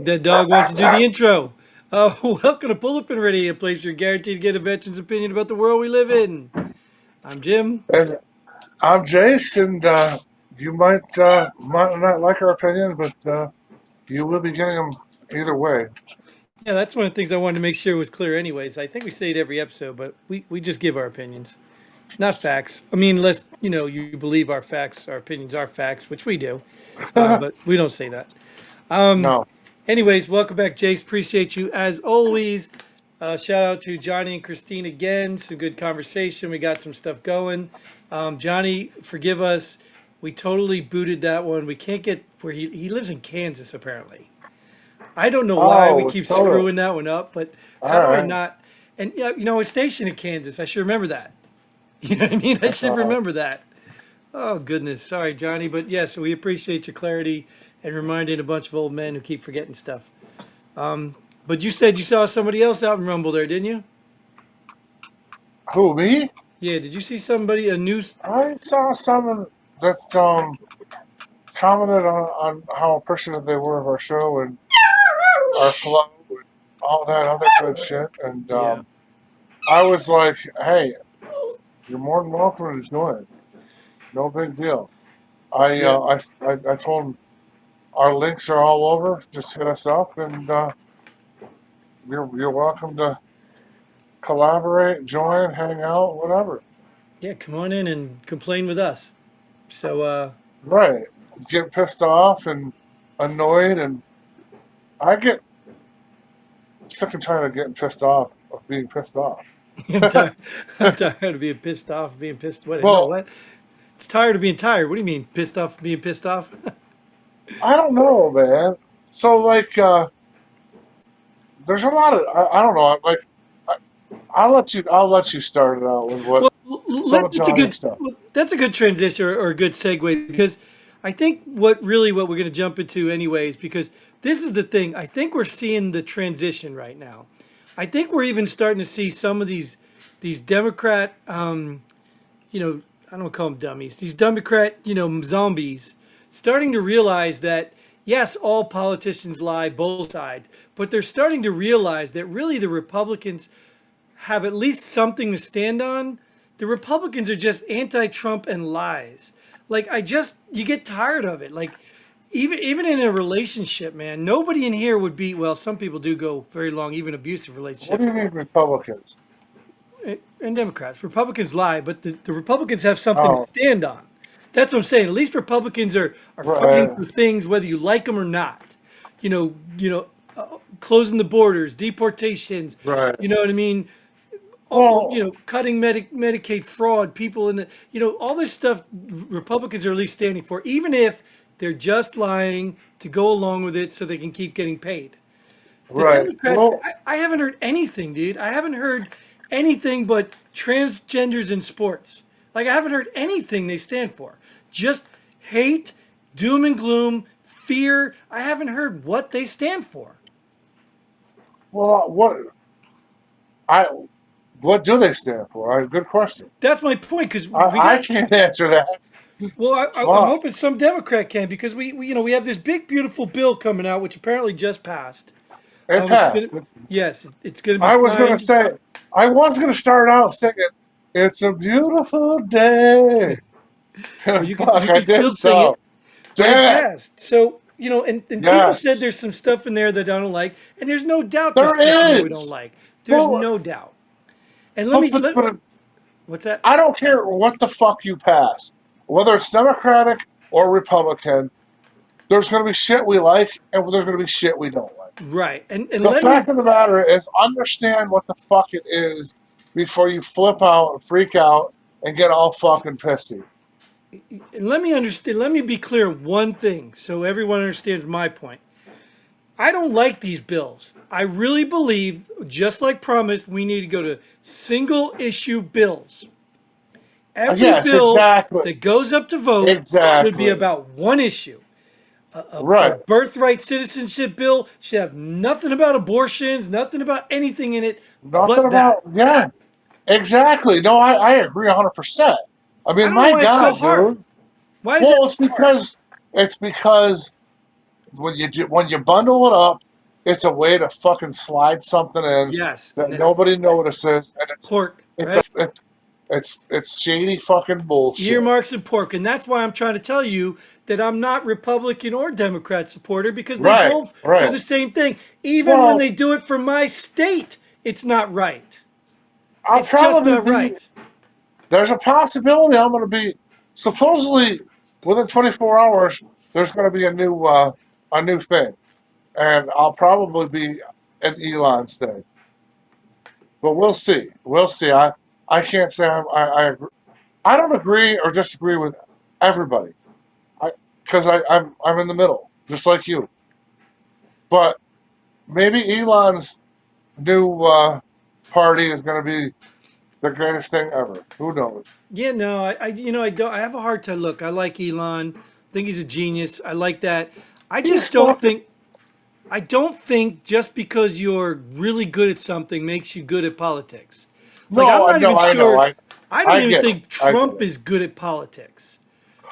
The dog wants to do the intro. Welcome to Pull Up and Ready, a place you're guaranteed to get a veteran's opinion about the world we live in. I'm Jim. And I'm Jace, and you might not like our opinions, but you will be getting them either way. Yeah, that's one of the things I wanted to make sure was clear, anyways. I think we say it every episode, but we just give our opinions, not facts. I mean, unless you believe our facts, our opinions are facts, which we do, but we don't say that. No. Anyways, welcome back, Jace. Appreciate you as always. Shout out to Johnny and Christine again. Some good conversation. We got some stuff going. Johnny, forgive us. We totally booted that one. We can't get where he lives in Kansas, apparently. I don't know why we Oh, keep totally. screwing that one up, but All how do I right. not? And yeah, it's stationed in Kansas. I should remember that. You know what I mean? I That's should all right. remember that. Oh goodness, sorry, Johnny, but yes, we appreciate your clarity and reminding a bunch of old men who keep forgetting stuff. But you said you saw somebody else out in Rumble there, didn't you? Who, me? Yeah, did you see somebody a news? I saw someone that commented on how appreciative they were of our show and our flow and all that other good shit. And Yeah, I was like, hey, you're more than welcome to join. No big deal. yeah, I told them our links are all over. Just hit us up, and you're welcome to collaborate, join, hang out, whatever. yeah. Come on in and complain with us. So, Right. Get pissed off and annoyed, and I get sick and tired of getting pissed off, of being pissed off. I'm tired. I'm tired of being pissed off, being pissed. What? No, Well, what? It's tired of being tired. What do you mean, pissed off, being pissed off? I don't know, man. So like, there's a lot of I don't know. Like, I, I'll let you start it out with what Well, some of that's a Johnny's good stuff. that's a good transition or a good segue because I think what we're going to jump into anyways because this is the thing. I think we're seeing the transition right now. I think we're even starting to see some of these Democrat, I don't call them dummies. These Democrat, zombies, starting to realize that yes, all politicians lie, both sides, but they're starting to realize that really the Republicans have at least something to stand on. The Republicans are just anti-Trump and lies. Like you get tired of it. Like even in a relationship, man, nobody in here would be. Well, some people do go very long, even abusive What do relationships. you mean Republicans? And Democrats, Republicans lie, but the Republicans have something to Oh, stand on. That's what I'm saying. At least Republicans are fighting right, for things whether you like them or not. Closing the borders, deportations. right. You know what I mean? Well, Cutting Medicaid fraud, people in the, all this stuff Republicans are at least standing for, even if they're just lying to go along with it so they can keep getting paid. The right. Democrats, Well, I haven't heard anything, dude. I haven't heard anything but transgenders in sports. Like, I haven't heard anything they stand for. Just hate, doom and gloom, fear. I haven't heard what they stand for. well, I what do they stand for? Good question. That's my point, because we I got. can't answer that. Well, I'm Fuck. hoping some Democrat can because we have this big beautiful bill coming out which apparently just passed. It It's gonna passed. yes, it's gonna be I was gonna signed. say I was gonna start out singing "It's a Beautiful Day." Well, Fuck, you I can still did sing it, so. but it Damn it. passed. So and people said Yes, there's some stuff in there that I don't like, and there's no doubt there's there stuff in there we don't is. like. There's Well, no doubt. And let but, me but, let but what's that? I don't care what the fuck you pass, whether it's Democratic or Republican. There's gonna be shit we like, and there's gonna be shit we don't like. Right. And The let me fact of the matter is, understand what the fuck it is before you flip out and freak out and get all fucking pissy. and let me understand. Let me be clear one thing so everyone understands my point. I don't like these bills. I really believe, just like promised, we need to go to single issue bills. Every Yes, bill exactly. that goes up to vote should be Exactly. about one issue. A Right. birthright citizenship bill should have nothing about abortions, nothing about anything in it Nothing but that. about, yeah, exactly. No, I agree 100%. I I mean, don't know my why it's so God, hard. dude. Why is it Well, hard? it's because when you bundle it up it's a way to fucking slide something in Yes, and that that's nobody notices, and pork, it's a right? it's shady fucking bullshit. Earmarks and pork. And that's why I'm trying to tell you that I'm not Republican or Democrat supporter because they Right, both do right. the same thing. Even when Well, they do it for my state, it's not right. I'll It's just probably not be. right. There's a possibility I'm going to be supposedly within 24 hours. There's going to be a new thing, and I'll probably be an Elon's thing. But we'll see. We'll see. I can't say I don't agree or disagree with everybody. I'm in the middle, just like you. But maybe Elon's new party is going to be the greatest thing ever. Who knows? Yeah, no, I don't. I have a hard time. Look, I like Elon. I think he's a genius. I like that. I He's just don't fucking think. I don't think just because you're really good at something makes you good at politics. Like I'm no, not no. even I know. sure. I don't I even get it. think I get Trump it. is good at politics.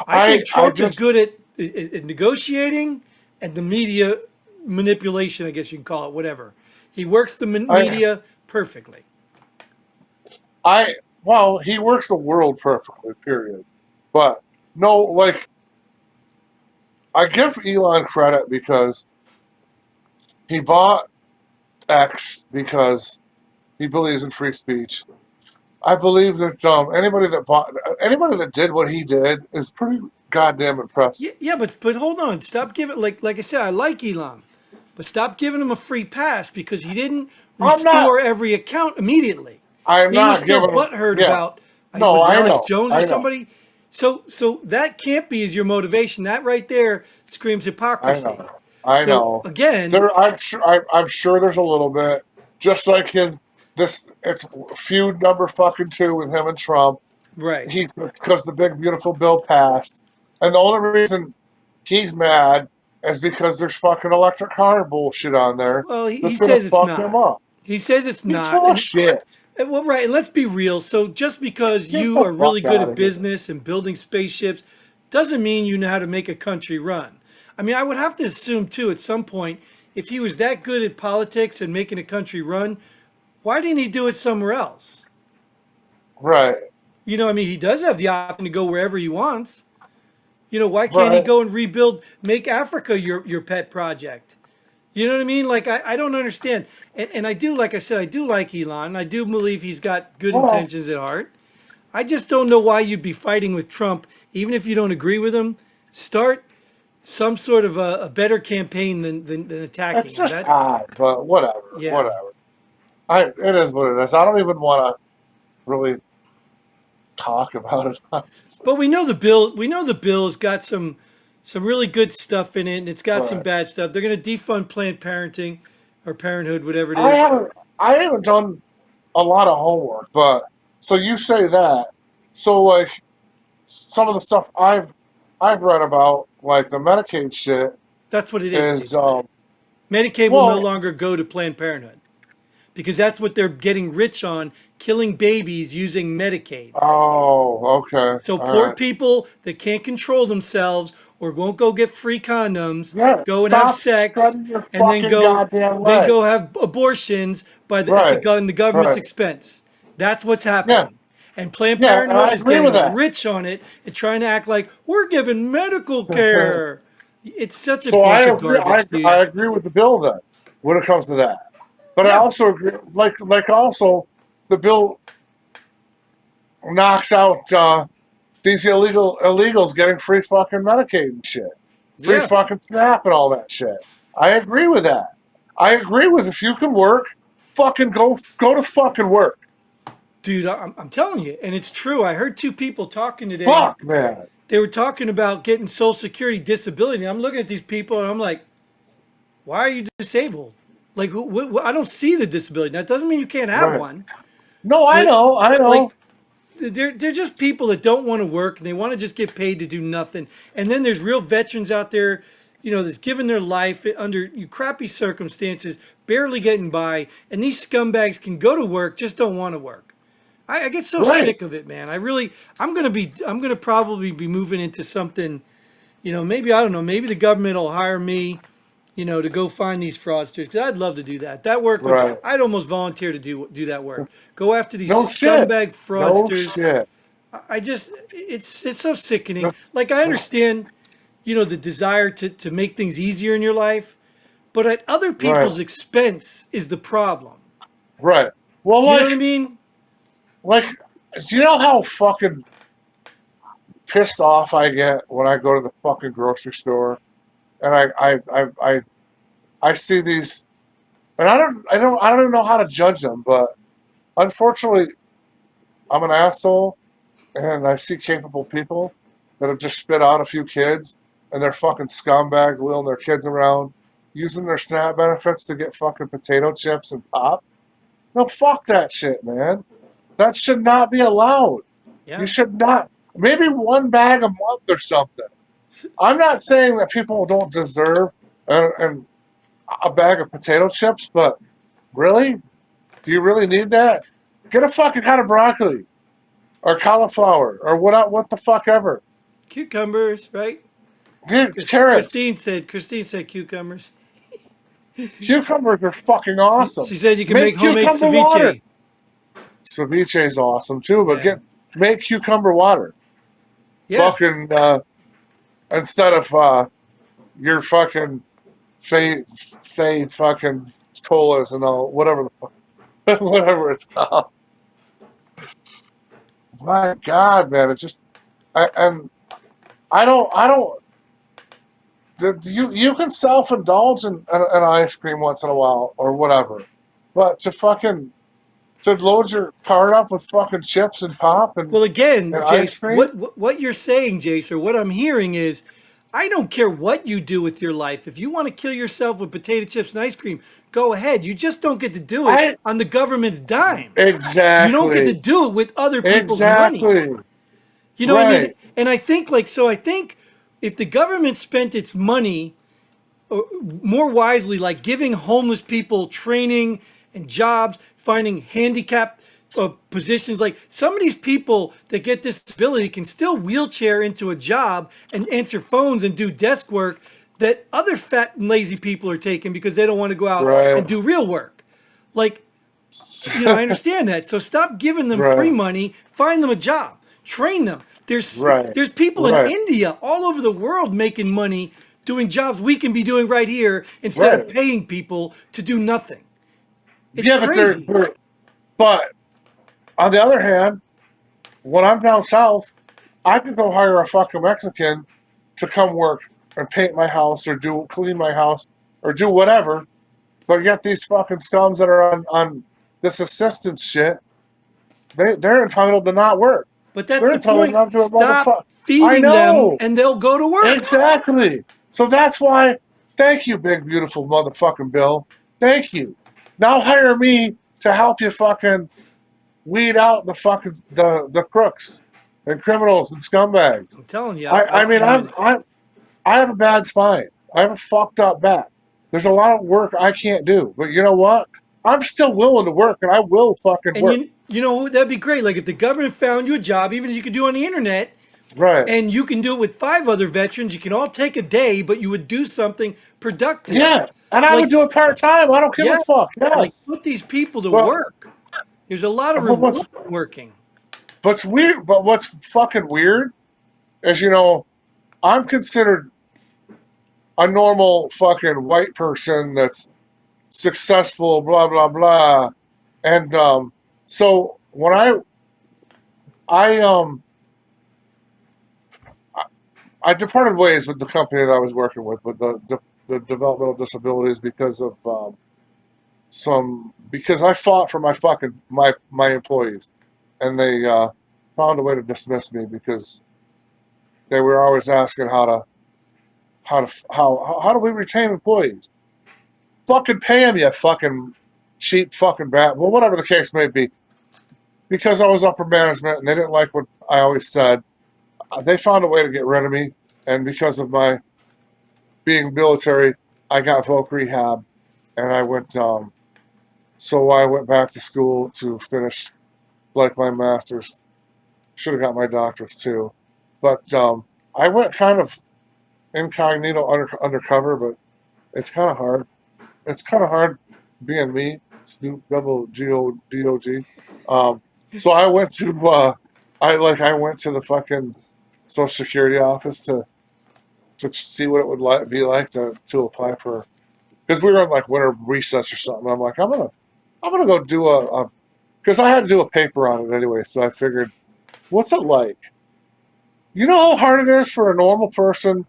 I think I Trump is just good at negotiating and the media manipulation. I guess you can call it whatever. He works the I media perfectly. I well, he works the world perfectly. Period. But no, like I give Elon credit because he bought X because he believes in free speech. I believe that anybody that did what he did is pretty goddamn impressive. Yeah, yeah, but hold on. Stop giving like I said, I like Elon, but stop giving him a free pass because he didn't I'm not. restore every account immediately. I'm He was not still giving him. butthurt Yeah. about No, was it I Alex know. Jones or I know. somebody? So that can't be as your motivation. That right there screams I hypocrisy. know. I So know. again, There, I'm sure there's a little bit. Just like his this, it's feud number fucking two with him and Trump. right. He's because the big beautiful bill passed, and the only reason he's mad is because there's fucking electric car bullshit on there Well, he that's gonna says it's fuck him not. up. He says it's He's not, full of shit. well, right, and let's be real. So just because Get you the are really fuck good out at of here. business and building spaceships doesn't mean you know how to make a country run. I mean, I would have to assume too at some point, if he was that good at politics and making a country run, why didn't he do it somewhere else? Right, I mean, he does have the option to go wherever he wants. Why can't he right. go and rebuild, make Africa your pet project? You know what I mean? Like I don't understand. And I do, like I said, I do like Elon. I do believe he's got good Well, intentions at heart. I just don't know why you'd be fighting with Trump, even if you don't agree with him. Start some sort of a better campaign than attacking it's him. just That, odd, but whatever, yeah. whatever. It is what it is. I don't even want to really talk about it. But we know the bill. We know the bill's got some really good stuff in it, and it's got some Right. bad stuff. They're going to defund Planned Parenting or Parenthood, whatever it I is. haven't I haven't done a lot of homework, but so you say that. So like some of the stuff I've read about, like the Medicaid shit, That's what it is. is Medicaid will no well, longer go to Planned Parenthood because that's what they're getting rich on, killing babies using Medicaid. oh, okay, So all poor right. people that can't control themselves or won't go get free condoms, Yeah, go and have stop sex, spreading your and then fucking go goddamn then go legs. have abortions by Right, the government's right. expense. That's what's Yeah, happening. And Planned yeah, and I Parenthood is agree with getting that. rich on it and trying to act like we're giving medical care. It's such a So I bunch of agree. garbage, I dude. agree with the bill then when it comes to that. But I Yeah, also agree, like also the bill knocks out these illegals getting free fucking Medicaid and shit, free yeah. fucking SNAP and all that shit. I agree with that. I agree with if you can work, fucking go to fucking work. Dude, I'm telling you, and it's true. I heard two people talking today. Fuck man. They were talking about getting Social Security disability. I'm looking at these people and I'm like, why are you disabled? Like, I don't see the disability. That doesn't mean you can't have Right. one, No, I but know, I know. like, they're just people that don't want to work and they want to just get paid to do nothing. And then there's real veterans out there, that's given their life under crappy circumstances, barely getting by, and these scumbags can go to work, just don't want to work. I get so Right. sick of it, man. I'm gonna probably be moving into something, maybe I don't know, maybe the government will hire me to go find these fraudsters. Because I'd love to do that. That work would, Right. I'd almost volunteer to do that work. Go after these No shit. scumbag No fraudsters. shit. I just, it's so sickening. No, Like I no, understand, the desire to make things easier in your life, but at other right. people's expense is the problem. Right. Well, You know what I mean? like, do you know how fucking pissed off I get when I go to the fucking grocery store and I see these, and I don't know how to judge them, but unfortunately, I'm an asshole, and I see capable people that have just spit out a few kids, and they're fucking scumbag wheeling their kids around, using their SNAP benefits to get fucking potato chips and pop. No, fuck that shit, man. That should not be allowed. You Yeah. should not. Maybe one bag a month or something. I'm not saying that people don't deserve a bag of potato chips, but really? Do you really need that? Get a fucking head of broccoli or cauliflower or what the fuck ever. Cucumbers, right? Get carrots. Christine said cucumbers. Cucumbers are fucking She, awesome. she said you can Make make homemade cucumber water. ceviche. Ceviche is awesome too, but Yeah. make cucumber water. Yeah. Fucking instead of your fucking say fucking colas and all whatever the fuck, whatever it's called. My God, man, it's just and I don't. You can self indulge in an ice cream once in a while or whatever, but to load your cart up with fucking chips and pop Well, again, and ice Jace, cream, what you're saying, Jace, or what I'm hearing is, I don't care what you do with your life. If you want to kill yourself with potato chips and ice cream, go ahead. You just don't get to do it I on the government's dime. You don't get to exactly do it with other people's money. exactly You know what I mean? right. And I think I think if the government spent its money more wisely, like giving homeless people training and jobs, finding handicap positions. Like some of these people that get disability can still wheelchair into a job and answer phones and do desk work that other fat and lazy people are taking because they don't want to go out Right. and do real work. Like, I understand that. So stop giving them free Right. money. Find them a job. Train them. Right. There's people in Right. India all over the world making money doing jobs we can be doing right here instead of Right. paying people to do nothing. It's Yeah, but crazy. but on the other hand, when I'm down south, I could go hire a fucking Mexican to come work and paint my house or do clean my house or do whatever. But yet these fucking scums that are on this assistance shit, they're entitled to not work. But that's They're the entitled point. not to a Stop motherfucker. I feeding them know. and they'll go to work. Exactly. So that's why thank you, big beautiful motherfucking Bill. Thank you. Now hire me to help you fucking weed out the crooks and criminals and scumbags. I'm telling you, I mean in a minute. I have a bad spine. I have a fucked up back. There's a lot of work I can't do. But you know what? I'm still willing to work and I will fucking And work. that'd be great. Like if the government found you a job, even if you could do it on the internet, Right. and you can do it with 5 other veterans, you can all take a day, but you would do something productive. Yeah. And I would Like, do it part time. I don't give a yeah, fuck. like Yes. put these people to But work. There's a lot of but reward in working. what's fucking weird is I'm considered a normal fucking white person that's successful, blah blah blah. And so when I I departed ways with the company that I was working with the developmental disabilities because of because I fought for my fucking my employees, and they found a way to dismiss me because they were always asking how do we retain employees? Fucking pay them, you fucking cheap fucking bat. Well, whatever the case may be, because I was upper management and they didn't like what I always said, they found a way to get rid of me. And because of my being military, I got voc rehab, and I went. So I went back to school to finish like my master's. Should have got my doctor's too, but I went kind of incognito undercover. But It's kind of hard. It's kind of hard being me, Snoop Double G-O-D-O-G. Um, so I went to the fucking Social Security office to see what it would be like to apply for, because we were in like winter recess or something. I'm like, I'm gonna go do because I had to do a paper on it anyway. So I figured, what's it like? You know how hard it is for a normal person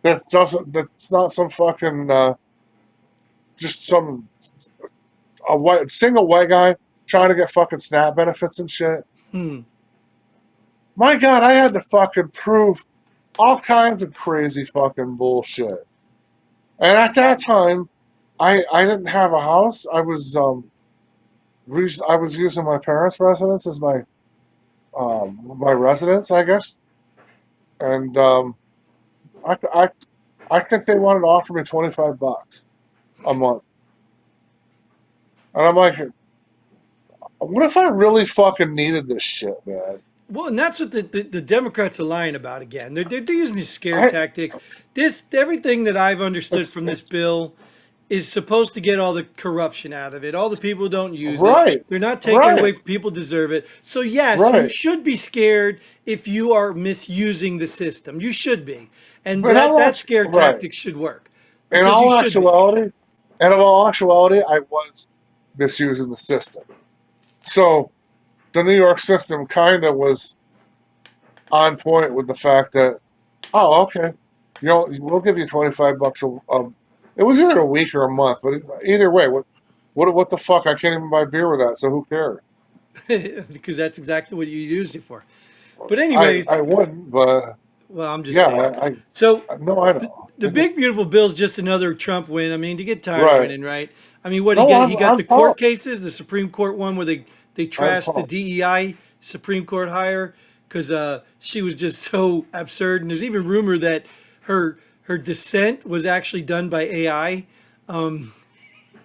that's not some fucking just some a white single white guy trying to get fucking SNAP benefits and shit. Hmm. My God, I had to fucking prove all kinds of crazy fucking bullshit. And at that time, I didn't have a house. I was using my parents' residence as my residence, I guess. And I I I think they wanted to offer me $25 a month, and I'm like, what if I really fucking needed this shit, man? Well, and that's what the Democrats are lying about again. They're using these scare I tactics. This everything that I've understood from this it's bill is supposed to get all the corruption out of it. All the people who don't use it. right, They're not taking it right, away from people who deserve it. So yes, you right. should be scared if you are misusing the system. You should be, and But that scare right. tactic should work In because you all should be. actuality, and in all actuality, I was misusing the system. So the New York system kind of was on point with the fact that, oh, okay, we'll give you $25 it was either a week or a month, but either way, what the fuck? I can't even buy beer with that, so who cares? Because that's exactly what you used it for. But anyways, I wouldn't, but well, I'm just yeah, saying. So no, I the, know. the big beautiful bill is just another Trump win. I mean, to get tired of Right. winning, right? I mean, what he No, get? He got I'm the court pumped. cases, the Supreme Court one where they I'm trashed the pumped. DEI Supreme Court hire because she was just so absurd. And there's even rumor that her dissent was actually done by AI.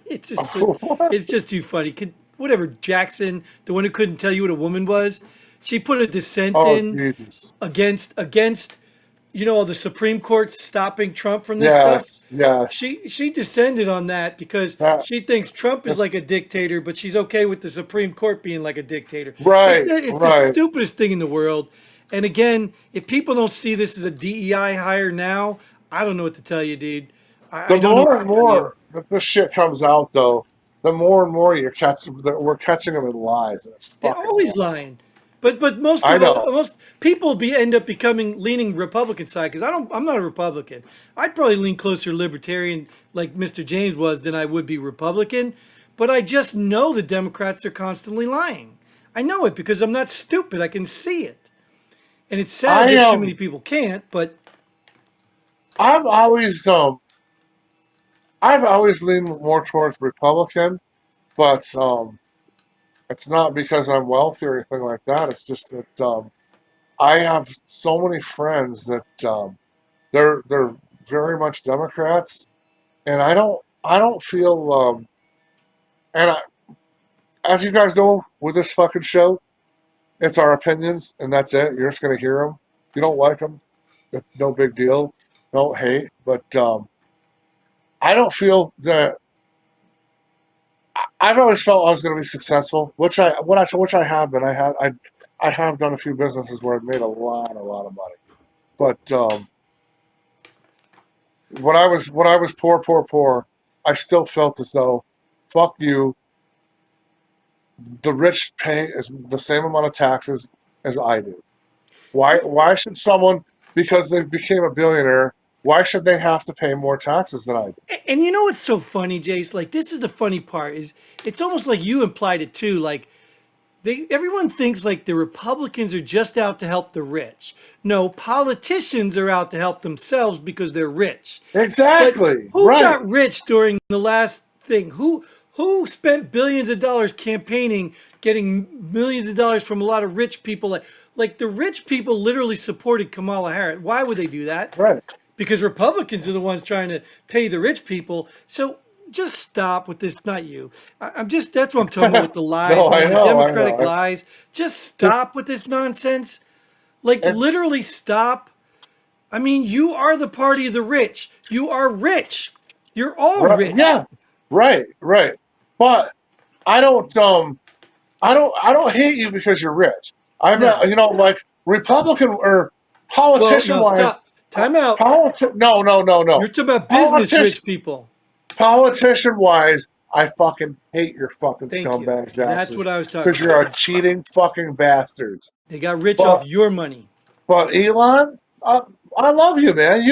It's just What? it's just too funny. Whatever Jackson, the one who couldn't tell you what a woman was, she put a dissent Oh, in Jesus. against the Supreme Court stopping Trump from this stuff. Yes, yes. She descended on that because That, she thinks Trump is like a dictator, but she's okay with the Supreme Court being like a dictator. right, It's the right. stupidest thing in the world. And again, if people don't see this as a DEI hire now, I don't know what to tell you, dude. I The don't know more what and to tell you. more that this shit comes out, though, the more and more that we're catching them in lies, and it's They're fucking always horrible. lying. But most I of know. most people end up becoming leaning Republican side because I'm not a Republican. I'd probably lean closer libertarian like Mr. James was than I would be Republican. But I just know the Democrats are constantly lying. I know it because I'm not stupid. I can see it, and it's sad I that too many people can't. But I've always I've always leaned more towards Republican, but it's not because I'm wealthy or anything like that. It's just that I have so many friends that they're very much Democrats, and I don't feel and I, as you guys know with this fucking show, it's our opinions and that's it. You're just gonna hear them. If you don't like them, no big deal. Don't hate, but I don't feel that I've always felt I was going to be successful, which I have been. I have done a few businesses where I've made a lot of money. But when I was poor, I still felt as though, fuck you. The rich pay as the same amount of taxes as I do. Why should someone, because they became a billionaire, why should they have to pay more taxes than I do? and you know what's so funny, Jace? Like this is the funny part is it's almost like you implied it too. Like everyone thinks like the Republicans are just out to help the rich. No, politicians are out to help themselves because they're rich. But Exactly. who Right. got rich during the last thing? Who spent billions of dollars campaigning, getting millions of dollars from a lot of rich people? Like the rich people literally supported Kamala Harris. Why would they do that? Right. Because Republicans are the ones trying to pay the rich people. So just stop with this. Not you. I'm just that's what I'm talking about with the lies, No, man. The I Democratic know. lies. Just Just stop with this nonsense. Like it's literally stop. I mean, you are the party of the rich. You are rich. You're all Right, rich. yeah, right. But I don't I don't hate you because you're rich. I'm No. not, like Republican or Well, politician no, wise. stop. Time out. No. You're talking about business Politician rich people. politician wise, I fucking hate your fucking Thank you. scumbag That's what asses I was talking because about. you're a cheating fucking bastards. They got rich off But your money. but Elon, I love you, man.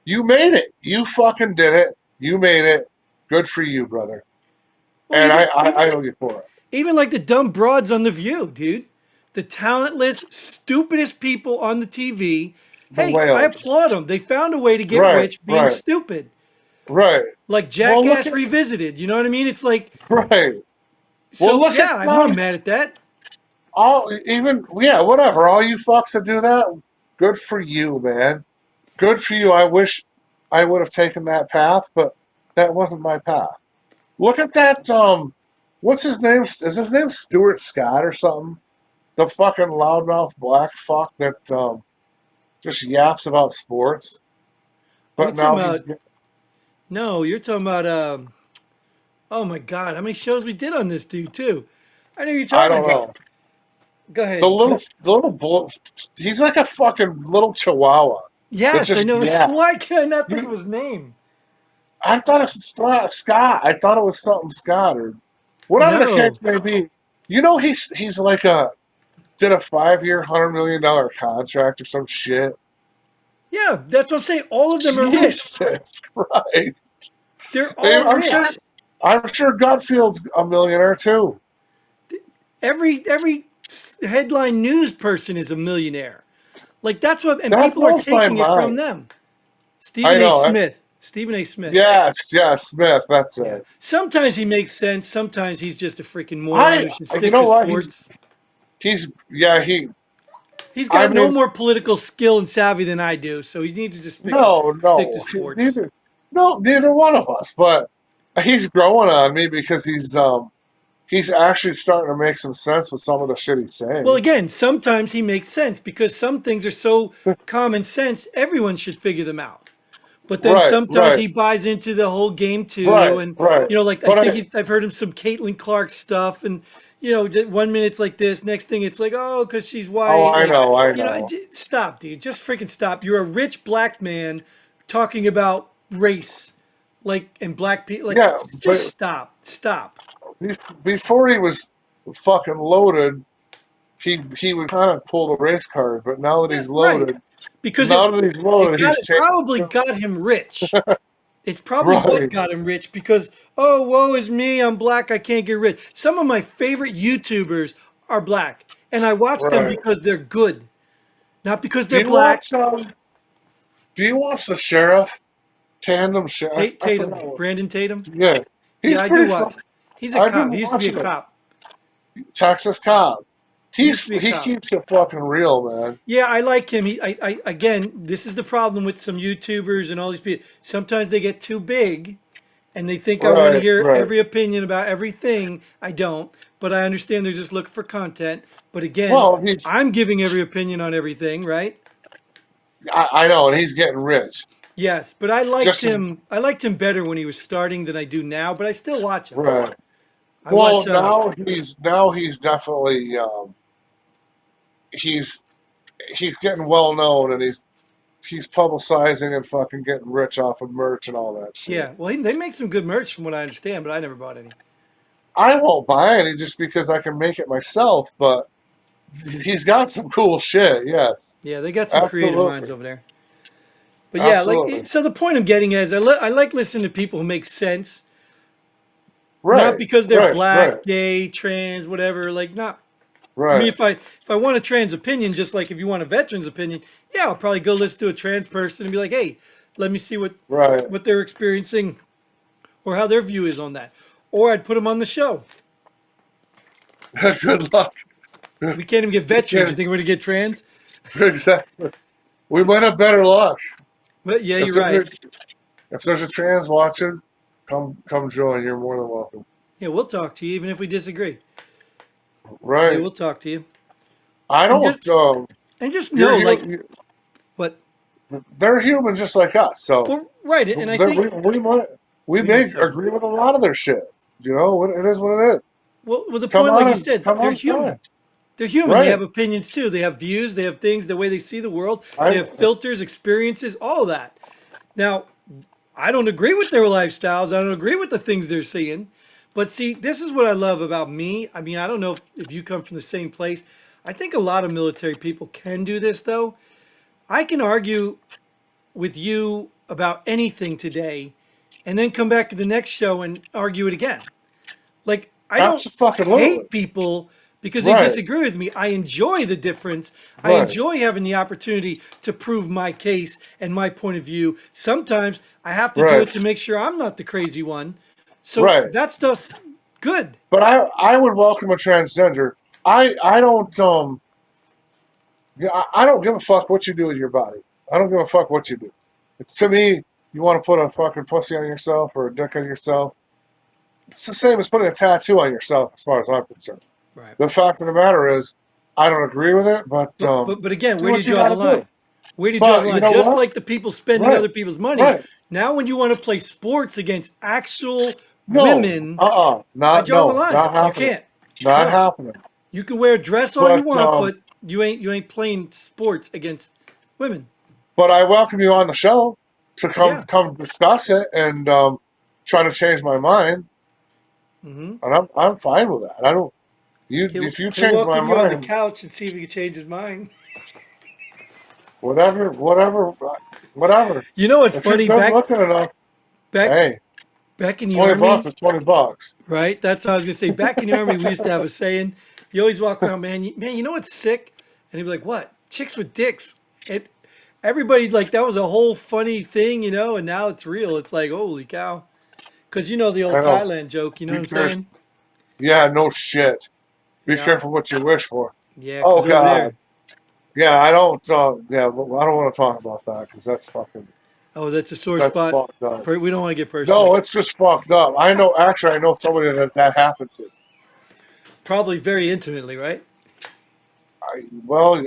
You made it. You fucking did it. You made it. Good for you, brother. Well, And even I owe you for it. even like the dumb broads on The View, dude. The talentless, stupidest people on the TV. The Hey, I whales. applaud them. They found a way to get Right, rich being right, stupid. right. Like Well, look Jackass at Revisited. You know what I mean? It's like, right. Well, so look at yeah, I'm not mad at that. all even yeah, whatever. All you fucks that do that, good for you, man. Good for you. I wish I would have taken that path, but that wasn't my path. Look at that. What's his name? Is his name Stuart Scott or something? The fucking loudmouth black fuck that just yaps about sports. Are you But talking now about, no, you're talking about, oh my God, how many shows we did on this dude, too? I know who you're I talking don't about. know. Go The ahead. little bull. He's like a fucking little chihuahua that Yes, I just know. yeah. Why can I not think of You, his name? I thought it was Scott. I thought it was something Scott or whatever the No. case may be. He's like did a 5 year $100 million contract or some shit. Yeah, that's what I'm saying. All of them are rich. Jesus Christ! They're all I'm sure. rich. I'm sure Gutfield's a millionaire too. Every headline news person is a millionaire. Like that's what, and That people are blows my taking it from mind. them. I Stephen A. know. Smith. Stephen A. Smith. Yes, Smith. That's Yeah. it. Sometimes he makes sense. Sometimes he's just a freaking moron I. who should You stick know to what? sports. He. He's I got no mean, more political skill and savvy than I do, so he needs to just stick to no, sports. neither. No, neither one of us. But he's growing on me because he's actually starting to make some sense with some of the shit he's Well, saying. again, sometimes he makes sense because some things are so common sense, everyone should figure them out. But then Right, sometimes right, he buys into the whole game too, right, and right. like I But think I. I've heard him some Caitlin Clark stuff, and one minute it's like this, next thing it's like, oh, because she's Oh, white, I like know, I know. stop, dude, just freaking stop. You're a rich black man talking about race, like and black people, like Yeah, just but stop. before he was fucking loaded, he would kind of pull the race card. But Yeah, right. Because now that he's loaded, he's it changed. probably got him rich. It's probably what Right, got him rich because, oh, woe is me, I'm black, I can't get rich. Some of my favorite YouTubers are black, and I watch them right. because they're good, not because Do they're you black. watch Do you watch the sheriff tandem sheriff? I Tatum, forgot what. Brandon Tatum. Yeah, Yeah, he's I do pretty fun. watch. He's a I've cop. been He used to be a watching him. cop. Texas cop. He used to be a He cop. keeps it fucking real, man. Yeah, I like him. I again, this is the problem with some YouTubers and all these people. Sometimes they get too big and they think I want to Right, hear right. every opinion about everything. I don't, but I understand they're just looking for content. But again, Well, I'm giving every opinion on everything, right? I know, and he's getting rich. Yes, but I liked Just as, him. I liked him better when he was starting than I do now. But I still watch him. right. I watch. Well, now he's definitely he's he's getting well known, and he's publicizing and fucking getting rich off of merch and all that shit. Yeah, well, they make some good merch from what I understand, but I never bought any. I won't buy any just because I can make it myself, but he's got some cool shit. Yes, Yeah, they got some creative minds absolutely, over there. But yeah, absolutely. so the point I'm getting is I like listening to people who make sense, not Right, because they're right, right, black, gay, trans, whatever. Like, not. I mean, right, if I want a trans opinion, just like if you want a veteran's opinion, yeah, I'll probably go listen to a trans person and be like, hey, let me see right. what they're experiencing or how their view is on that. Or I'd put them on the show. Good luck. We can't even get We veterans. You can't think we're gonna get trans? exactly. We might have better luck But yeah, if you're right. there's a trans watching. Come join. You're more than welcome. Yeah, we'll talk to you even if we disagree. Yeah, Right. we'll talk to you. I And just don't. and just You're know, like you. what they're human just like us. So Well, right, and I we think we we might may say, agree with a lot of their shit. You know, it is what it is. well, the point, like you said, Come they're on, human. time. They're human. They Right. have opinions too. They have views. They have things, the way they see the world. They I have filters, experiences, all of that. Now, I don't agree with their lifestyles. I don't agree with the things they're seeing. But see, this is what I love about me. I mean, I don't know if you come from the same place. I think a lot of military people can do this, though. I can argue with you about anything today and then come back to the next show and argue it again. Like, I don't absolutely hate people because they right. disagree with me. I enjoy the difference. I Right. enjoy having the opportunity to prove my case and my point of view. Sometimes I have to do Right. it to make sure I'm not the crazy one. So Right. that stuff's good. But I would welcome a transgender. I don't yeah, I don't give a fuck what you do with your body. I don't give a fuck what you do. It's, to me, you want to put a fucking pussy on yourself or a dick on yourself. It's the same as putting a tattoo on yourself, as far as I'm concerned. Right. The fact of the matter is, I don't agree with it, but But again, do where do you what you draw got the to do. line? Where do you draw the But you line? know Just what? like the people spending Right. other people's money. Right. Now, when you want to play sports against actual No. women, I Not draw the no. line. Not You happening. can't. Not No. happening. You can wear a dress all you But want, but you ain't playing sports against women. I welcome you on the show to Yeah. come discuss it and try to change my mind, Hmm. and I'm fine with that. I don't you He'll if you he'll change my welcome you on the mind, couch and see if he can change his mind. whatever. You know what's If you're funny? good looking enough, Back hey, back in the $20 army, is $20. right? That's what I was gonna say. Back in the army, we used to have a saying. You always walk around, man. Man, you know what's sick? And he'd be like, "What? Chicks with dicks." It everybody like that was a whole funny thing, and now it's real. It's like, holy cow. Because you know the I old know. Thailand joke. You know Be what I'm careful. saying? Yeah, no shit. Be Yeah. careful what you wish for. Yeah. Oh Because over God. there, Yeah, I don't. Yeah, I don't want to talk about that because oh, that's a sore that's spot. fucked up. We don't want to get personal. No, it's just fucked up. I know. Actually, I know somebody that happened to. Probably very intimately, right?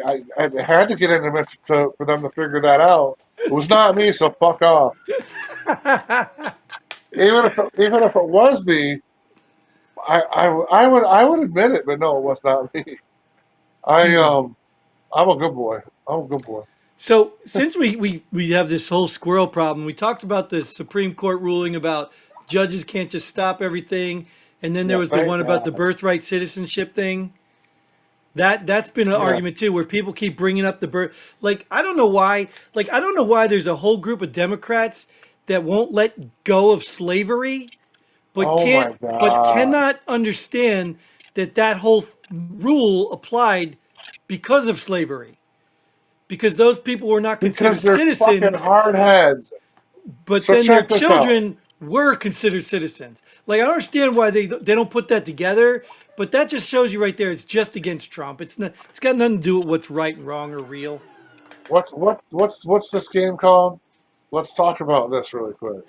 I had to get into it for them to figure that out. It was not me, so fuck off. Even if it was me, I would admit it, but no, it was not me. I Hmm. I'm a good boy. I'm a good boy. So since we have this whole squirrel problem, we talked about the Supreme Court ruling about judges can't just stop everything, and then there Yeah, was the thank one about the God. birthright citizenship thing. That's been an Yeah, argument too, where people keep bringing up the birth. Like I don't know why. Like I don't know why there's a whole group of Democrats that won't let go of slavery, but oh can't, my but God. cannot understand that that whole rule applied because of slavery, because those people were not considered Because they're fucking citizens, hard heads. but So then their check this out. children were considered citizens. Like I don't understand why they don't put that together, but that just shows you right there. It's just against Trump. It's not. It's got nothing to do with what's right and wrong or real. What's this game called? Let's talk about this really quick.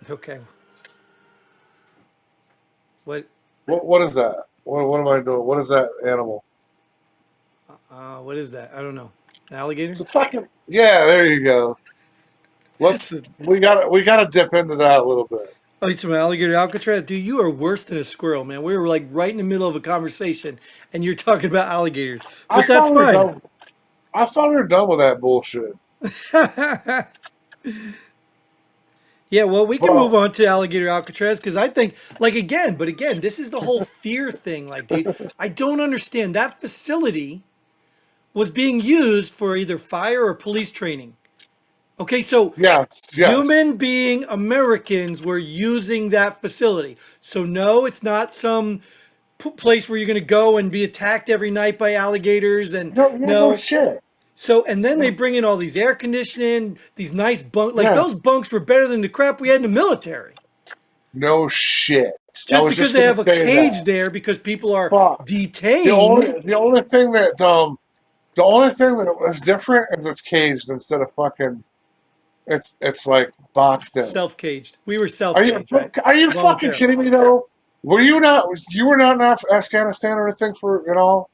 Okay. What? What is that? What am I doing? What is that animal? What is that? I don't know. It's Alligator? a fucking yeah. There you go. Let's So, we gotta dip into that a little bit. oh, you talking about alligator Alcatraz? Dude, you are worse than a squirrel, man. We were like right in the middle of a conversation, and you're talking about alligators. I But that's thought we were fine. done. I thought we were done with that bullshit. Yeah, well, we can move But on to alligator Alcatraz because I think, like, again, this is the whole fear thing. Like, dude, I don't understand. That facility was being used for either fire or police training. Okay, so yes. human being Americans were using that facility. So, no, it's not some place where you're going to go and be attacked every night by alligators. And No, yeah, no no, shit. so, and then they No, bring in all these air conditioning, these nice bunk. Like, yeah, those bunks were better than the crap we had in the military. no shit. I Just was because just they gonna have a say cage that. there because people are Fuck. detained, The only thing that was different is it's caged instead of fucking. It's like boxed in. self-caged. We were self-caged, right? Are you fucking Voluntarily. kidding me though? You were not in Afghanistan or anything for.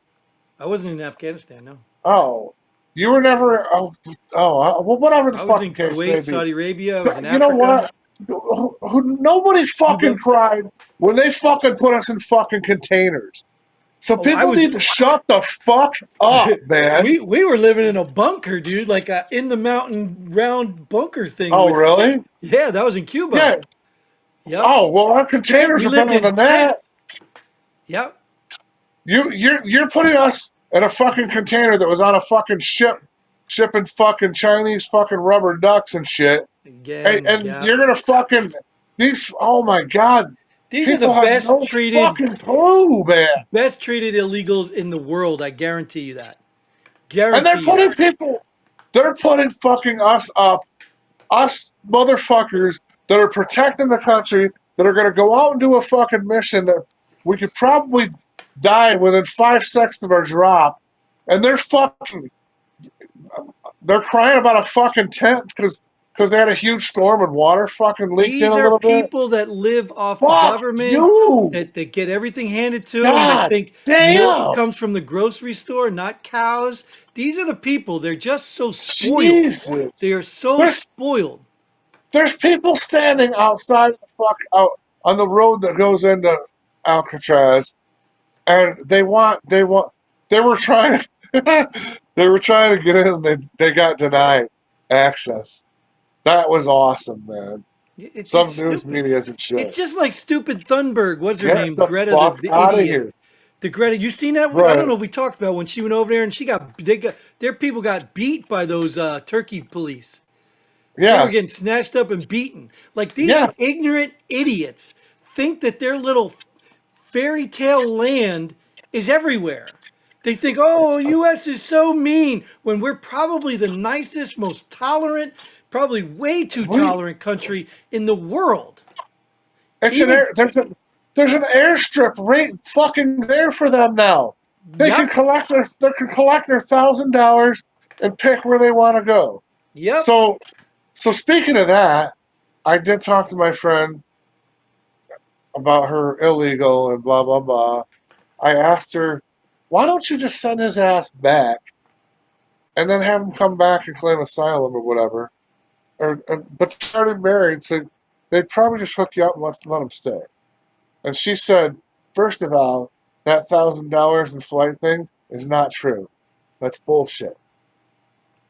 I wasn't in Afghanistan, no. Oh, You were never. Well, whatever the I was fucking in case may Kuwait, be. Saudi Arabia. I was in You know Africa, what? Nobody fucking Cuba. cried when they fucking put us in fucking containers. So Oh, I people was. need to shut the fuck up, man. we were living in a bunker, dude, like a in the mountain round bunker thing. Oh, With really? yeah, that was in Cuba. Yeah. Yep, Oh, well, our tent. containers We are lived better in than that. tents. Yep. You're putting us in a fucking container that was on a fucking ship, shipping fucking Chinese fucking rubber ducks and shit. Again, And yeah. you're gonna fucking these. Oh my god, These are the people have no fucking clue, man. best treated illegals in the world. I guarantee you that. And Guarantee you that. they're putting fucking us up, us motherfuckers that are protecting the country, that are gonna go out and do a fucking mission that we could probably die within 5 seconds of our drop, and they're crying about a fucking tent because they had a huge storm and water fucking leaked in These a are little bit. people that live off the Fuck government, you! that get everything handed to them, that God think milk damn! comes from the grocery store, not cows. These are the people. They're just so spoiled. Jesus! They are so There's spoiled. there's people standing outside the fuck out on the road that goes into Alcatraz, and they were trying they were trying to get in. They got denied access. That was awesome, man. It's Some news stupid. medias and It's shit. just like stupid Thunberg. What's her Get name? the Greta, fuck the out of idiot. here! The Greta. You seen that? I don't Right? know if we talked about when she went over there and their people got beat by those Turkey police. They were Yeah, getting snatched up and beaten. Like these yeah. ignorant idiots think that their little fairy tale land is everywhere. They think, oh, US is so mean when we're probably the nicest, most tolerant, probably way too We tolerant country in the world. it's an Even, air. There's an airstrip right fucking there for them now. yep, They can collect their $1,000 and pick where they want to go. yep. So so speaking of that, I did talk to my friend about her illegal and blah blah blah. I asked her, why don't you just send his ass back and then have him come back and claim asylum or whatever? But she already married, so they'd probably just hook you up and let him stay. And she said, first of all, that $1,000 in flight thing is not true. That's bullshit.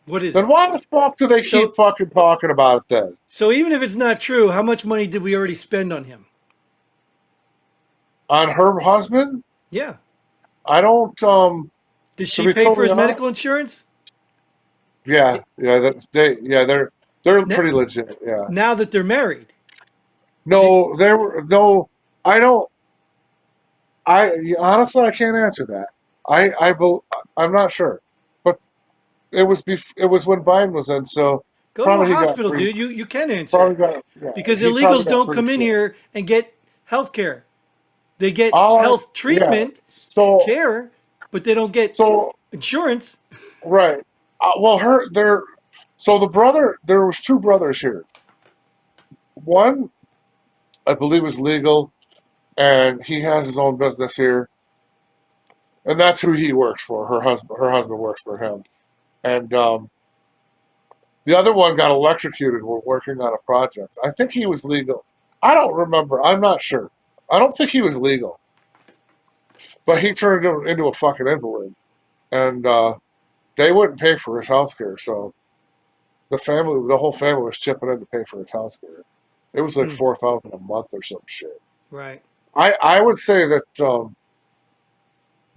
What is Then it? why the fuck do they keep So, fucking talking about it then? so even if it's not true, how much money did we already spend on him? On her husband? Yeah. I don't Did to she be pay for totally his honest. medical insurance? They're N- pretty legit, yeah. Now that they're married. Did, No, there were no I don't I honestly I can't answer that. I'm not sure. But it was when Biden was in, so go to a probably he got hospital, free dude. You can answer probably got yeah, because he probably illegals got don't free come in shit. here and get health care. They get All I health yeah. treatment, So care, but they don't get so insurance. right. Well, her there. So there was two brothers here. One, I believe, is legal, and he has his own business here, and that's who he works for. Her husband works for him, and the other one got electrocuted while working on a project. I think he was legal. I don't remember. I'm not sure. I don't think he was legal, but he turned into a fucking invalid, and they wouldn't pay for his health care, so the whole family was chipping in to pay for his house care. It was like Hmm, 4,000 a month or some shit. right. I would say that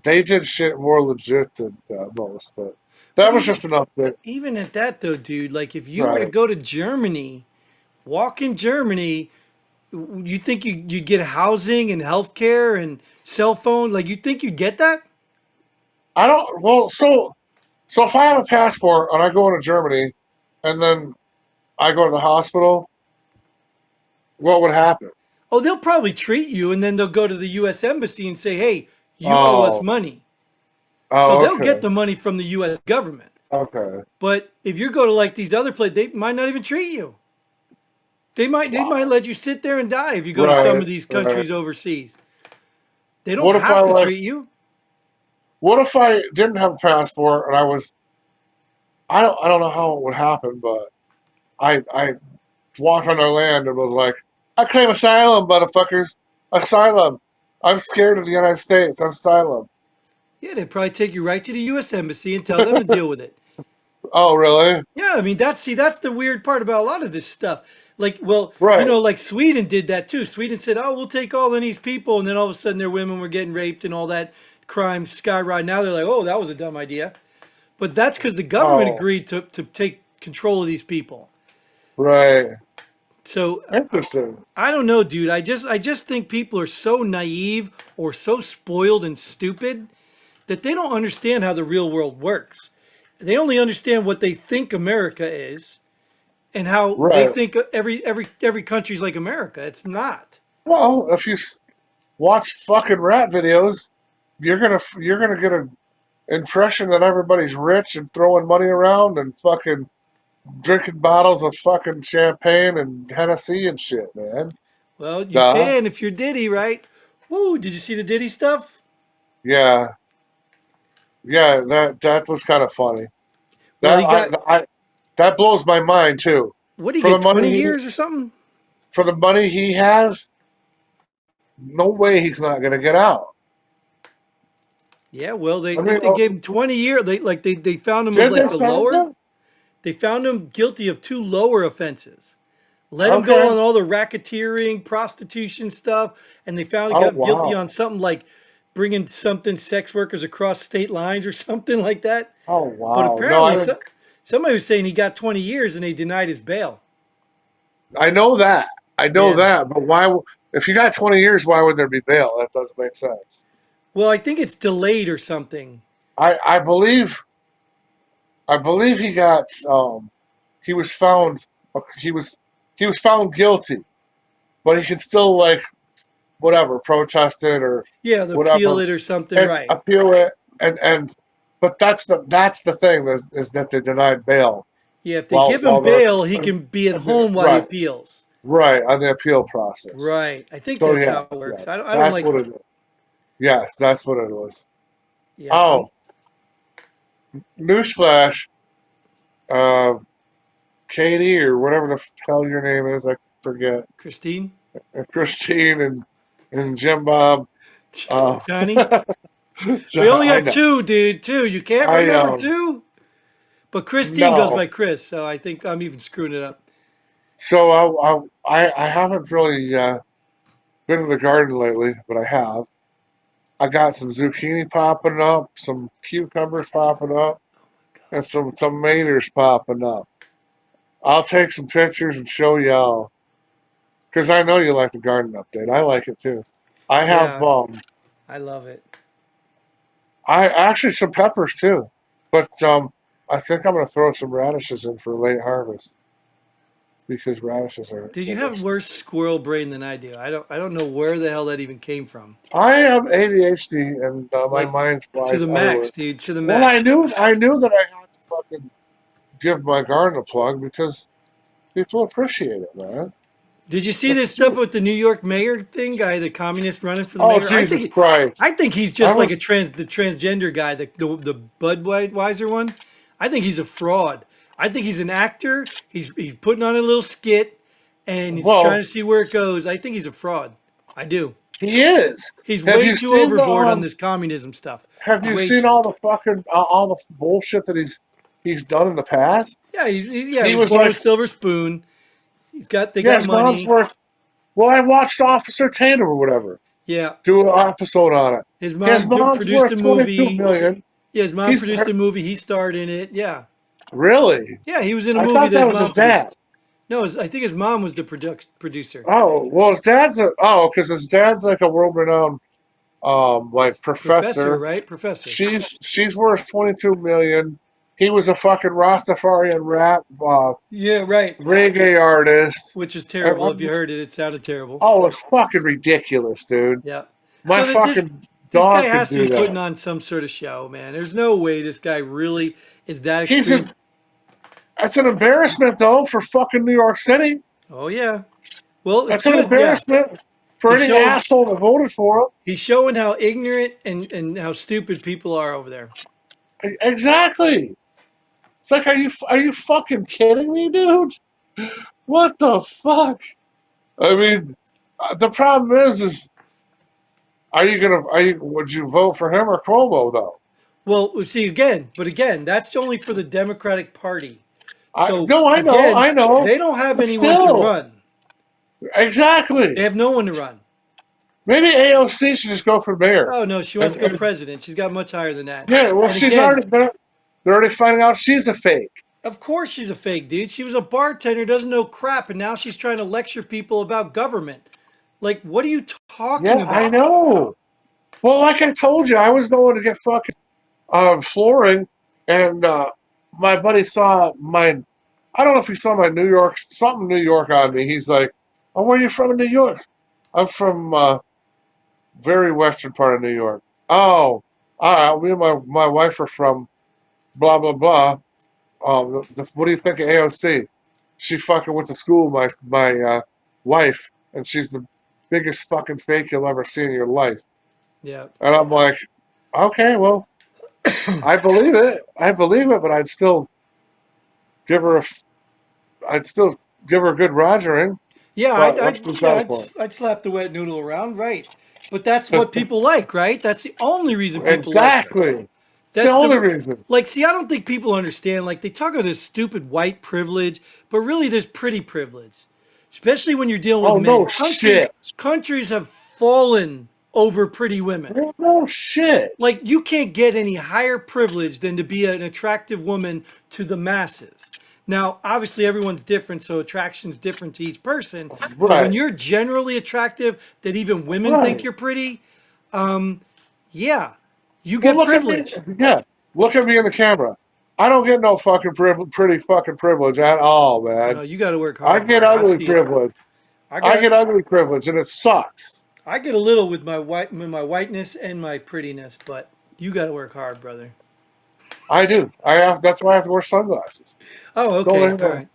they did shit more legit than most, but But that was just an update, even at that though, dude, like if you were to right? go to Germany, walk in Germany, you think you'd get housing and health care and cell phone? Like you think you'd get that? I don't. Well, so if I have a passport and I go into Germany, and then I go to the hospital, what would happen? Oh, they'll probably treat you, and then they'll go to the U.S. Embassy and say, "Hey, you owe us Oh, money." So oh, they'll get okay, the money from the U.S. government. okay. But if you go to like these other places, they might not even treat you. They might Wow. let you sit there and die if you go to some Right, of these right. countries overseas. They don't What if I have to like? treat you. What if I didn't have a passport and I was I don't know how it would happen, but I walked on their land and was like, I claim asylum, motherfuckers. Asylum. I'm scared of the United States. I'm asylum. Yeah, they'd probably take you right to the U.S. embassy and tell them to deal with it. Oh, really? Yeah, I mean that's the weird part about a lot of this stuff. Like, well, Right. like Sweden did that too. Sweden said, "Oh, we'll take all of these people," and then all of a sudden their women were getting raped and all that crime skyrocketed. Now they're like, "Oh, that was a dumb idea," but that's because the government Oh, agreed to take control of these people. right. So Interesting. I don't know, dude. I just think people are so naive or so spoiled and stupid that they don't understand how the real world works. They only understand what they think America is and how they Right. think every country's like America. It's not. Well, if you watch fucking rap videos, you're gonna get an impression that everybody's rich and throwing money around and fucking drinking bottles of fucking champagne and Hennessy and shit, man. Well, you Duh. can if you're Diddy, right? Woo! Did you see the Diddy stuff? Yeah. Yeah. That was kind of funny. Well, That he got that blows my mind too. what did he For the get? money 20 years or something? he has, no way he's not gonna get out. Yeah. Well, they I think mean, they gave him 20 years. They found him of did like they the sentence lower. him? They found him guilty of two lower offenses. Let him go Okay. on all the racketeering, prostitution stuff, and they found he Oh got guilty wow. on something like bringing something sex workers across state lines or something like that. Oh But wow. No, I apparently, didn't. somebody was saying he got 20 years and they denied his bail. I know that. I know Yeah. that. But why? If you got 20 years, why would there be bail? That doesn't make sense. Well, I think it's delayed or something. I believe he got he was found he was he was found guilty, but he can still like whatever protest it or Yeah, they'll appeal whatever it or something, and right? appeal it and but that's the thing is that they denied bail Yeah, if they while give him they're bail, he can be at home while he right appeals. on the appeal process. Right. I think So that's yeah, how it works. yes, I don't that's like. what it is. Yes, that's what it was. Yeah, Oh, newsflash, uh, Katie or whatever the hell your name is, I forget. Christine, Christine and Jim Bob. Uh, Johnny. We only I have know. two, dude. Two. You can't I remember two. But Christine goes no. by Chris, so I think I'm even screwing it up. So I haven't really been in the garden lately, but I have. I got some zucchini popping up, some cucumbers popping up, and some tomatoes popping up. I'll take some pictures and show y'all because I know you like the garden update. I like it too. I have Yeah, I love it. I actually some peppers too, but I think I'm gonna throw some radishes in for late harvest because radishes are Did you have delicious. worse squirrel brain than I do? I don't know where the hell that even came from. I have ADHD and my Like mind to flies the max, everywhere. dude. To the Well, max. I knew that I had to fucking give my garden a plug because people appreciate it, man. Did you see It's this stuff cute. with the New York mayor thing guy, the communist running for the Oh mayor? Jesus Christ! I think he's I just like was the transgender guy, the Budweiser one. I think he's a fraud. I think he's an actor. He's putting on a little skit, and he's trying well. to see where it goes. I think he's a fraud. I do. He is. He's Have way you too seen the overboard on this communism stuff. Have you Way seen too. all the fucking all the bullshit that he's done in the past? Yeah, he He was was born with like, a silver spoon. They yeah, got his mom's money. worth. Well, I watched Officer Tatum or whatever Yeah, do an episode on it. his His mom mom's produced worth a 22 movie. million. Yeah, his mom He's produced a movie. He starred in it. Yeah, really. yeah, he was in a I movie thought that that his was his mom produced. dad. No, I think his mom was the producer. Oh well, because his dad's like a world-renowned like Professor, professor. right? Professor. She's worth 22 million. He was a fucking Rastafarian rap Yeah, right. reggae artist. Which is And terrible. If you heard it, it sounded terrible. oh, it's fucking ridiculous, dude. Yeah. My So that fucking this guy dog can has to be do putting that. on some sort of show, man. There's no way this guy really is that He's extreme. a. That's an embarrassment though for fucking New York City. Oh yeah. Well, it's That's an good. Yeah. embarrassment for He's any showing asshole that voted for him. he's showing how ignorant and how stupid people are over there. Exactly. It's like, are you fucking kidding me, dude? What the fuck? I mean, the problem is would you vote for him or Cuomo though? Well, we'll see again, but again, that's only for the Democratic Party. So No, again, I know, they don't have but anyone to still, run. They exactly. have no one to run. Maybe AOC should just go for mayor. Oh no, she wants to go And president. She's got much higher than that. yeah, well, And again, they're already finding out she's a fake. of course she's a fake dude. She was a bartender, doesn't know crap, and now she's trying to lecture people about government. Like, what are you Yeah, talking I about? know. Well, like I told you, I was going to get fucking flooring, and my buddy saw my. I don't know if he saw my New York on me. He's like, "Oh, where are you from in New York?" I'm from very western part of New York. Oh, all right. Me and my wife are from blah blah blah. What do you think of AOC? She fucking went to school, my wife, and she's the biggest fucking fake you'll ever see in your life. Yeah. And I'm like, okay, well, I believe it. I believe it, but give her a, f- I'd still give her a good rogering. Yeah, But what's beside the point? I'd slap the wet noodle around, right? But that's what people like, right? That's the only reason people like her. Exactly. It's the That's only the reason. like. See, I don't think people understand. Like they talk about this stupid white privilege, but really, there's pretty privilege, especially when you're dealing with Oh men. no shit. Countries have fallen over pretty women. No shit. Like you can't get any higher privilege than to be an attractive woman to the masses. Now, obviously, everyone's different, so attraction's different to each person. But when Right. you're generally attractive, that even women think Right. you're pretty, yeah, you Well, get look at me. privilege. Yeah. Look at me in the camera. I don't get no fucking pretty fucking privilege at all, No, man. you got to work I hard, get brother. I ugly see it. privilege. I I got get ugly privilege, and it sucks. I get a little with my whiteness and my prettiness, but you got to work hard, brother. I do. I have. That's why I have to wear sunglasses. Oh, The only okay. thing All that, right.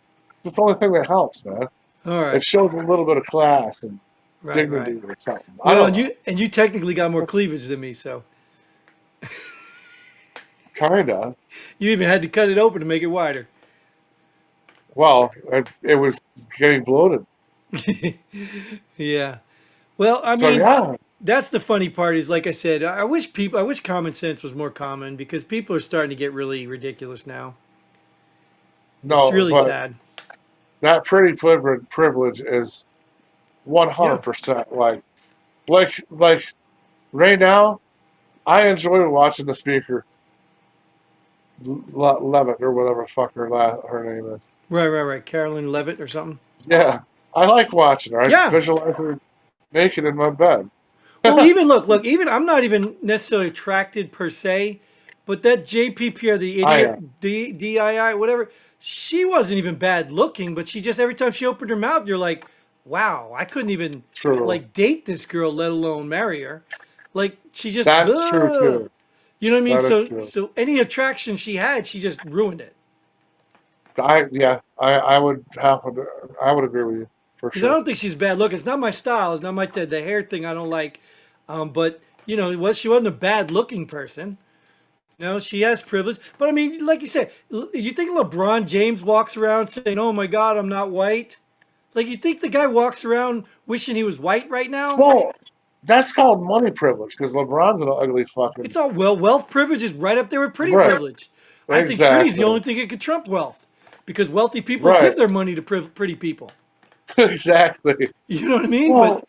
it's the only thing that helps, man. All It right. shows a little bit of class and Right, right. dignity or something. I Well, don't know. and you technically got more cleavage than me, so Kinda. you even had to cut it open to make it wider. Well, it was getting bloated. Yeah. Well, I So mean, yeah. that's the funny part is like I said, I wish common sense was more common because people are starting to get really ridiculous now. It's No, really but sad. that pretty privilege is Yeah. 100% like right now. I enjoy watching the speaker Levitt or whatever the fuck her name is. Right, right, right. Carolyn Levitt or something. Yeah, I like watching her. I Yeah. visualize her naked in my bed. Well, even look, even I'm not even necessarily attracted per se, but that JPP or the I idiot am. DII, whatever, she wasn't even bad looking, but she just every time she opened her mouth, you're like, wow, I couldn't even True. like date this girl, let alone marry her. Like she just, That's true ugh. too. You know what I mean? That is So true. any attraction she had, she just ruined it. I would I would agree with you for Because I sure. don't think she's bad look. It's not my style. It's not my the hair thing I don't like. But you know, she wasn't a bad looking person. No, she has privilege. But I mean, like you said, you think LeBron James walks around saying, "Oh my God, I'm not white"? Like you think the guy walks around wishing he was white right now? Well, that's called money privilege because LeBron's an ugly It's fucking all well, wealth privilege is right up there with pretty right. privilege. I think pretty is the Exactly. only thing that could trump wealth, because wealthy people give Right. their money to pretty people. Exactly. You know what I mean? But Well,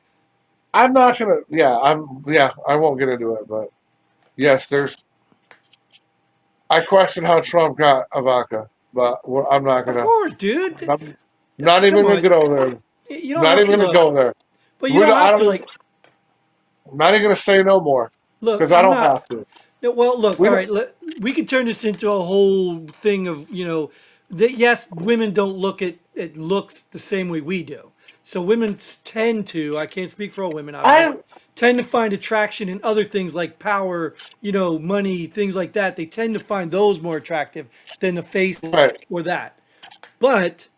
I'm not gonna. Yeah, I won't get into it, but yes, there's. I question how Trump got Ivanka, but I'm not of gonna. course, dude. I'm not even Come gonna on, go there. you don't Not have to even gonna look, go there. but you don't I have to don't even. like I'm not even gonna say no more look. because I I'm don't not. have to. Yeah, well, look, We all don't. right, we could turn this into a whole thing of, that yes, women don't look at looks the same way we do. So women tend to, I can't speak for all women, obviously, I tend to find attraction in other things like power, money, things like that. They tend to find those more attractive than the face right. or that. But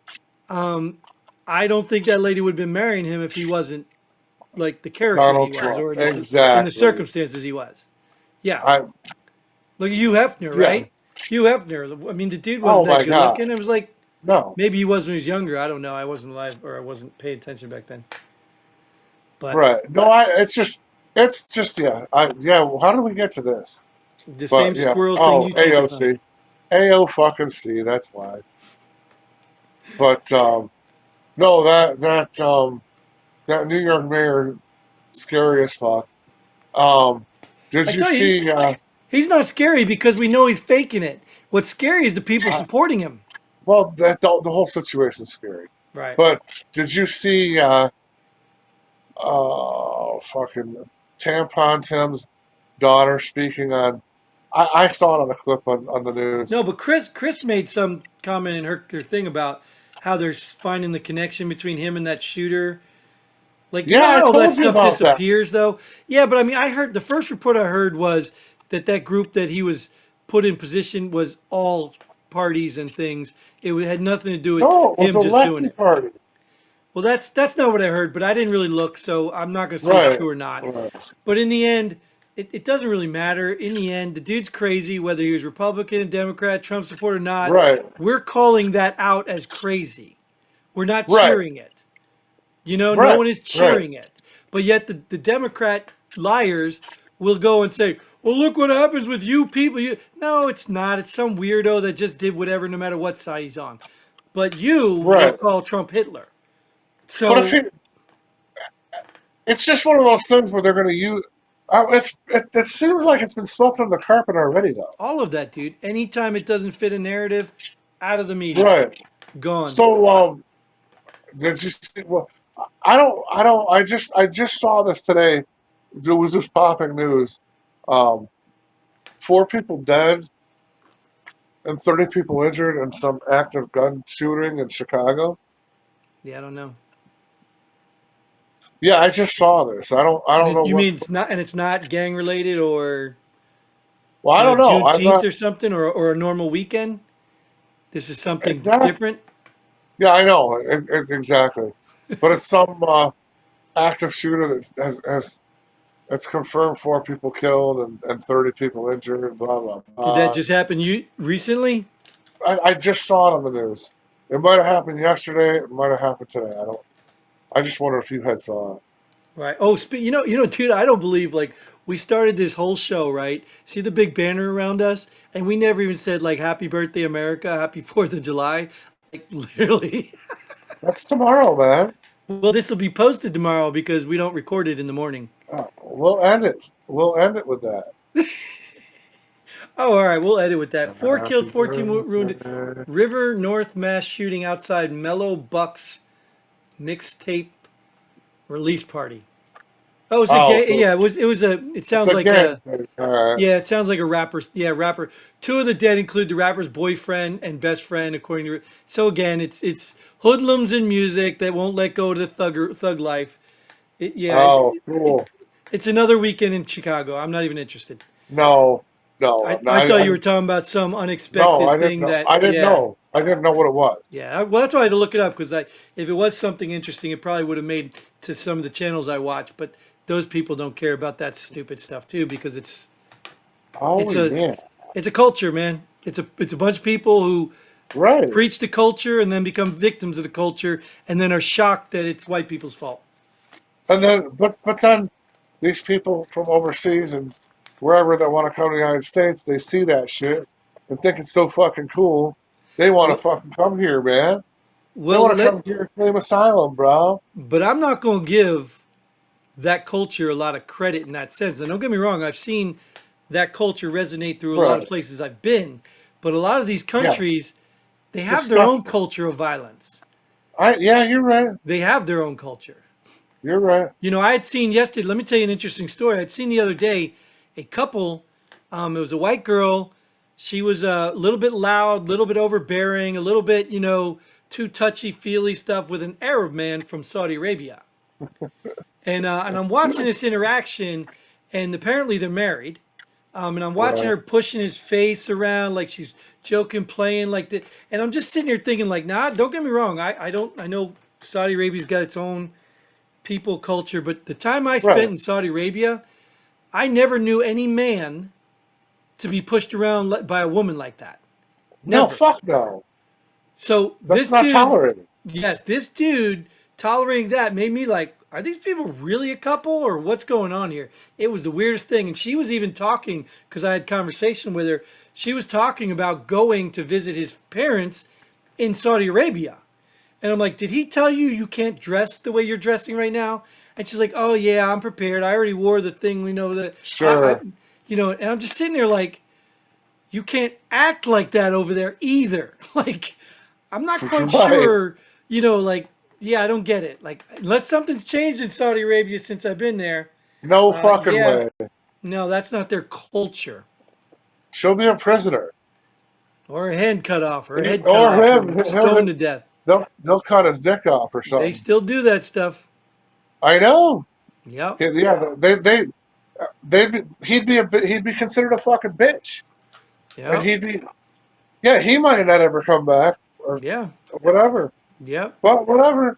I don't think that lady would have been marrying him if he wasn't like the character he Donald was Trump. or in the Exactly. circumstances he was. Yeah. I Look at Hugh Hefner, yeah. right? Hugh Hefner. I mean, the dude Oh wasn't that my good God. looking. It was like No. maybe he was when he was younger. I don't know. I wasn't alive or I wasn't paying attention back then. But Right. No, it's just, yeah. Yeah, well, how did we get to this? the same But yeah. squirrel thing Oh, you took us on. AOC. AO fucking C, that's why. But no, that New York mayor scary as fuck. Um did I you tell you, see he's not scary because we know he's faking it. What's scary is the people uh, supporting him. well, the whole situation's scary. Right. But did you see fucking Tampon Tim's daughter speaking on I saw it on a clip on the No, news. but Chris made some comment in her thing about how they're finding the connection between him and that shooter. Like, you Yeah, know I how all that told you stuff about that. disappears, though? Yeah, but I mean, I heard the first report I heard was that group that he was put in position was all parties and things. It had nothing to do with No, it was him a just doing lefty it. party. Well, that's not what I heard, but I didn't really look, so I'm not going to say it's Right. true or not. Right. But in the end, it doesn't really matter. In the end, the dude's crazy, whether he was Republican, Democrat, Trump supporter or not. Right. We're calling that out as crazy. We're not Right. cheering it. You know, no Right. one is Right. cheering it. But yet the Democrat liars will go and say, well, look what happens with you people. No, it's not. It's some weirdo that just did whatever no matter what side he's on. But you will Right. call Trump Hitler. But if So it's just one of those things where they're going to use. It seems like it's been swept under the carpet already, though. all of that, dude. Anytime it doesn't fit a narrative, out of the media. Right. Gone. So did you see? Well, I don't. I just saw this today. It was just popping news. Um, 4 people dead and 30 people injured in some active gun shooting in Chicago. Yeah, I don't know. Yeah, I just saw this. I And don't know you what. mean it's not gang related or Well, I don't know. I Juneteenth thought or something or a normal weekend? This is something exactly. different. Yeah, I know exactly. But it's some active shooter that has it's confirmed 4 people killed and 30 people injured. And blah blah Did that blah. just happen you recently? I just saw it on the news. It might have happened yesterday. It might have happened today. I don't. I just wonder if you had saw it. Right. Oh, dude, I don't believe like we started this whole show, right? See the big banner around us, and we never even said like "Happy Birthday, America," "Happy Fourth of July." Like literally. That's tomorrow, man. Well, this will be posted tomorrow because we don't record it in the morning. We'll end it. We'll end it with that. Oh, all right. We'll edit with that. Four killed, Happy 14 wounded. birthday. River North mass shooting outside Mellow Bucks mixtape release party. Oh, it was a Oh, gay. so Yeah, it was. It was a. It it's sounds a like game. a. All right. Yeah, it sounds like a rapper. Yeah, rapper. Two of the dead include the rapper's boyfriend and best friend, according to. So again, it's hoodlums in music that won't let go of the thug life. Yeah, Oh, cool. it's another weekend in Chicago. I'm not even interested. No, no, no. I thought you were talking about some No, unexpected I didn't thing know. that. I didn't Yeah, know. I didn't know what it was. yeah. Well, that's why I had to look it up because if it was something interesting, it probably would have made to some of the channels I watch. But those people don't care about that stupid stuff too because Oh it's a yeah. it's a culture, man. It's a bunch of people who Right. preach the culture and then become victims of the culture and then are shocked that it's white people's fault. And then, but then these people from overseas and wherever that want to come to the United States, they see that shit and think it's so fucking cool. They want to Well, fucking come here, man. They well, want to come here and claim asylum, bro. but I'm not going to give that culture a lot of credit in that sense. And don't get me wrong, I've seen that culture resonate through a lot of Right. places I've been, but a lot of these Yeah. countries, they It's have their own disgusting. culture of violence. Yeah, you're right. They have their own culture. You're right. You know, I had seen yesterday, let me tell you an interesting story. I'd seen the other day a couple, it was a white girl. She was a little bit loud, a little bit overbearing, a little bit, too touchy feely stuff with an Arab man from Saudi Arabia. And I'm watching this interaction, and apparently they're married. And I'm watching Right. her pushing his face around like she's joking, playing like that. And I'm just sitting here thinking, like, nah, don't get me wrong. I know Saudi Arabia's got its own people culture, but the time I spent Right. in Saudi Arabia, I never knew any man to be pushed around by a woman like that. No, Never. fuck no. So That's this not dude, tolerated. yes, this dude tolerating that made me like, are these people really a couple or what's going on here? It was the weirdest thing. And she was even talking because I had conversation with her. She was talking about going to visit his parents in Saudi Arabia. And I'm like, did he tell you you can't dress the way you're dressing right now? And she's like, oh yeah, I'm prepared. I already wore the thing. We know that Sure. and I'm just sitting there like, you can't act like that over there either. Like, I'm not quite Right. sure, like, yeah, I don't get it. Like, unless something's changed in Saudi Arabia since I've been there, No fucking yeah, way. no, that's not their culture. She'll be a prisoner. Or a hand cut off, or a head cut Or off, him. or stoned to death. They'll cut his dick off or They something. still do that stuff. I know. Yep. Yeah, he'd be considered a fucking bitch, and Yep. he'd be yeah, he might not ever come back or Yeah. whatever. Yep. But whatever,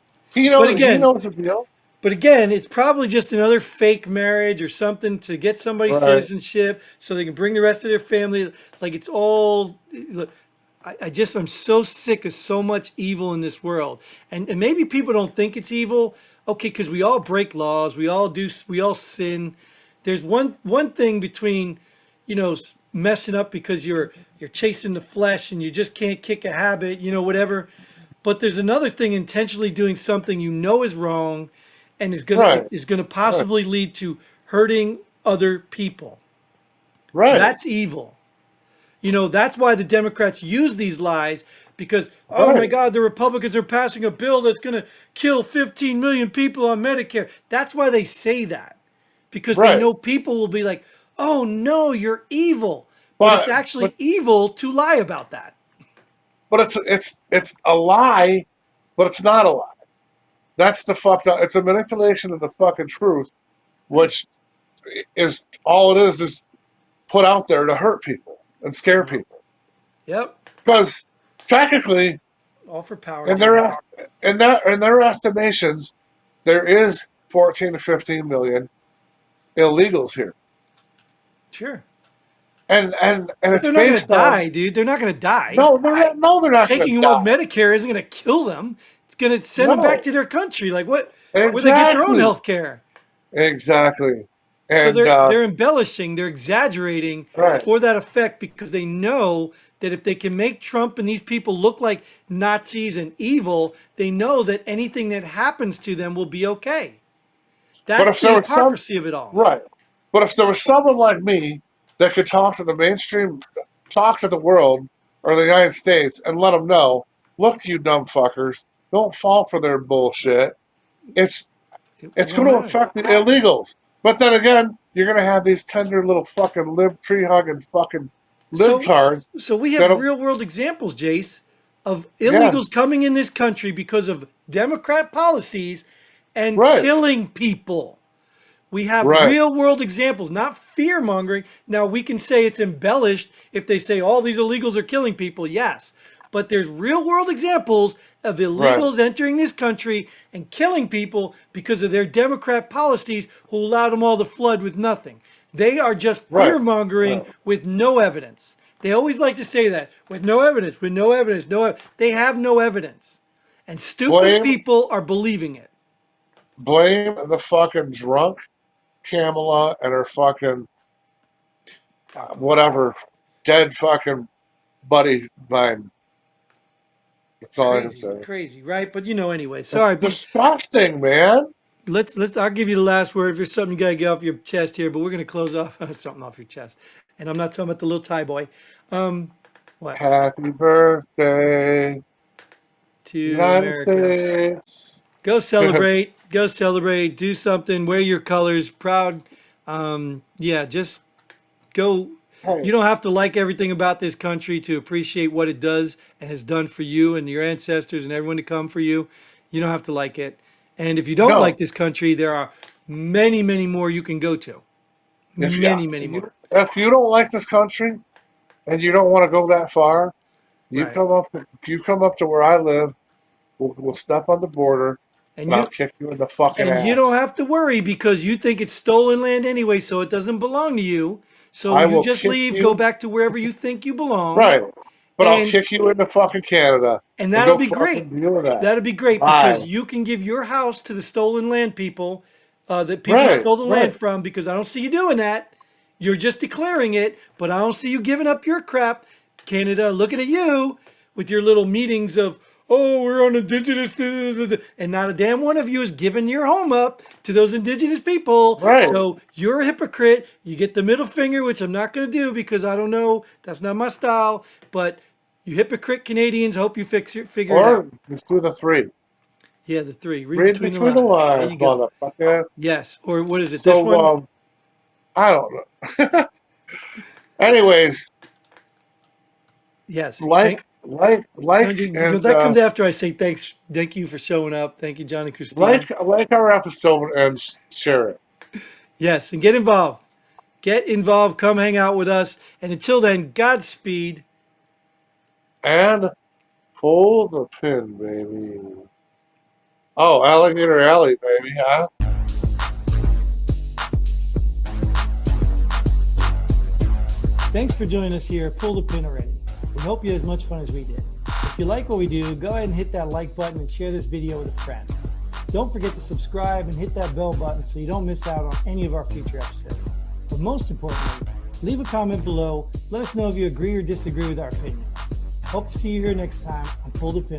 But he again, knows the deal. But again, it's probably just another fake marriage or something to get somebody's Right, citizenship so they can bring the rest of their family. Like it's all. Look, I'm so sick of so much evil in this world, and maybe people don't think it's evil. Okay, because we all break laws, we all sin. There's one thing between, messing up because you're chasing the flesh and you just can't kick a habit, whatever. But there's another thing intentionally doing something you know is wrong and right, is gonna right, possibly lead to hurting other people. right, That's evil. That's why the Democrats use these lies because, oh my right, God, the Republicans are passing a bill that's going to kill 15 million people on Medicare. That's why they say that because they right. know people will be like, oh no, you're evil. But it's But but actually evil to lie about that. but it's a lie, but it's not a lie. That's the fucked up. It's a manipulation of the fucking truth, which is all it is put out there to hurt people and scare Yep. people. Yep. Because technically, All for power in gain. their estimations, there is 14 to 15 million illegals here, Sure. and But it's they're not going to based on die, dude. They're not going to die. no, they're not going Taking to them off die. Medicare isn't going to kill them. It's going to send them back No, to their country. Like what? Where they get their own exactly, health care. exactly, So and they're embellishing, they're exaggerating right, for that effect because they know that if they can make Trump and these people look like Nazis and evil, they know that anything that happens to them will be okay. but That's if the there was some hypocrisy of it all. right, but if there was someone like me that could talk to the mainstream, talk to the world or the United States, and let them know, look, you dumb fuckers, don't fall for their bullshit. It's It It's won't going to matter. affect the illegals. But then again, you're going to have these tender little fucking tree hugging fucking So libtards so we have that'll, real world examples, Jace, of yeah, illegals coming in this country because of Democrat policies and right, killing people. We have right, real world examples, not fear mongering. Now, we can say it's embellished if they say all these illegals are killing people, yes. But there's real world examples of right, illegals entering this country and killing people because of their Democrat policies who allowed them all to flood with nothing. They are just right, fear mongering right. with no evidence. They always like to say that with no evidence, with no evidence, they have no evidence. And stupid Blame, people are believing it. blame the fucking drunk Kamala and her fucking whatever dead fucking buddy mine. That's all I can Crazy, say. crazy, right? But anyway. It's Sorry, but disgusting, man. let's. I'll give you the last word. If there's something you gotta get off your chest here, but we're gonna close off something off your chest, and I'm not talking about the little Thai boy. What Happy birthday, to United America? States. Go celebrate, do something, wear your colors, proud. Yeah, just go. Hey, You don't have to like everything about this country to appreciate what it does and has done for you and your ancestors and everyone to come for you. You don't have to like it. And if you don't like no, this country, there are many, many more you can go to. if you, Many, many more. if you don't like this country and you don't want to go that far, Right. you come up to where I live. We'll step on the border, And and I'll you kick you in the fucking and you don't ass. have to worry because you think it's stolen land anyway, so it doesn't belong to you. So I you will just kick leave, go you. back to wherever you think you belong, Right. But I'll and kick you into fucking Canada and that'll go be great. fucking deal with that. That'll be great Bye. because you can give your house to the stolen land people, that people Right. stole the Right. land from. Because I don't see you doing that. You're just declaring it, but I don't see you giving up your crap. Canada, looking at you with your little meetings of, oh, we're on indigenous, and not a damn one of you is giving your home up to those indigenous people. Right. So you're a hypocrite. You get the middle finger, which I'm not going to do because I don't know. That's not my style. But you hypocrite Canadians, hope you figure it out. Or just do the three. Yeah, the three. Read Read between the between the lines. There lines, you go. motherfucker. Yes. Or what is it? This So, one? I don't know. Anyways, Yes. like, No, and that comes after I say thanks. Thank you for showing up. Thank you, John and Christine. like our episode and share it. Yes. And get involved. Get involved. Come hang out with us. And until then, Godspeed. And pull the pin, baby. Oh, Alligator Alley, baby, huh? Thanks for joining us here. Pull the pin already. We hope you had as much fun as we did. If you like what we do, go ahead and hit that like button and share this video with a friend. Don't forget to subscribe and hit that bell button so you don't miss out on any of our future episodes. But most importantly, leave a comment below. Let us know if you agree or disagree with our opinions. Hope to see you here next time on Pull the Pin.